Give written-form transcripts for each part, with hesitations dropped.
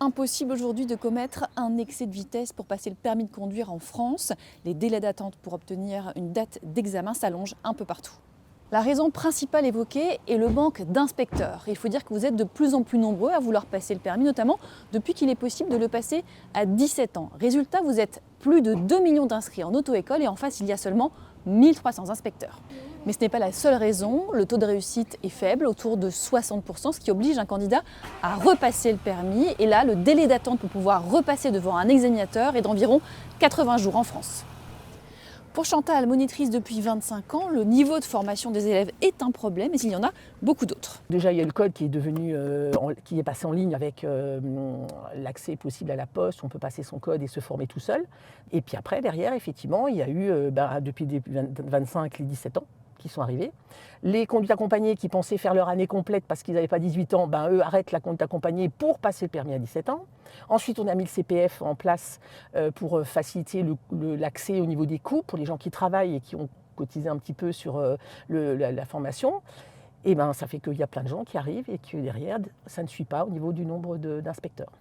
Impossible aujourd'hui de commettre un excès de vitesse pour passer le permis de conduire en France. Les délais d'attente pour obtenir une date d'examen s'allongent un peu partout. La raison principale évoquée est le manque d'inspecteurs. Il faut dire que vous êtes de plus en plus nombreux à vouloir passer le permis, notamment depuis qu'il est possible de le passer à 17 ans. Résultat, vous êtes plus de 2 millions d'inscrits en auto-école et en face, il y a seulement 1300 inspecteurs. Mais ce n'est pas la seule raison, le taux de réussite est faible, autour de 60%, ce qui oblige un candidat à repasser le permis. Et là, le délai d'attente pour pouvoir repasser devant un examinateur est d'environ 80 jours en France. Pour Chantal, monitrice depuis 25 ans, le niveau de formation des élèves est un problème, mais il y en a beaucoup d'autres. Déjà, il y a le code qui est devenu, qui est passé en ligne avec l'accès possible à la poste. On peut passer son code et se former tout seul. Et puis après, derrière, effectivement, il y a eu, depuis 25, les 17 ans qui sont arrivés. Les conduites accompagnées qui pensaient faire leur année complète parce qu'ils n'avaient pas 18 ans, eux arrêtent la conduite accompagnée pour passer le permis à 17 ans. Ensuite, on a mis le CPF en place pour faciliter l'accès au niveau des coûts pour les gens qui travaillent et qui ont cotisé un petit peu sur la formation. Et ça fait qu'il y a plein de gens qui arrivent et que derrière, ça ne suit pas au niveau du nombre d'inspecteurs.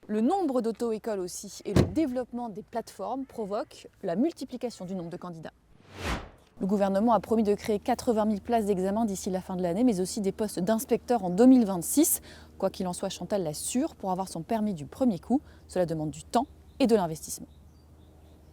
Le nombre d'auto-écoles aussi et le développement des plateformes provoquent la multiplication du nombre de candidats. Le gouvernement a promis de créer 80 000 places d'examen d'ici la fin de l'année, mais aussi des postes d'inspecteurs en 2026. Quoi qu'il en soit, Chantal l'assure, pour avoir son permis du premier coup, cela demande du temps et de l'investissement.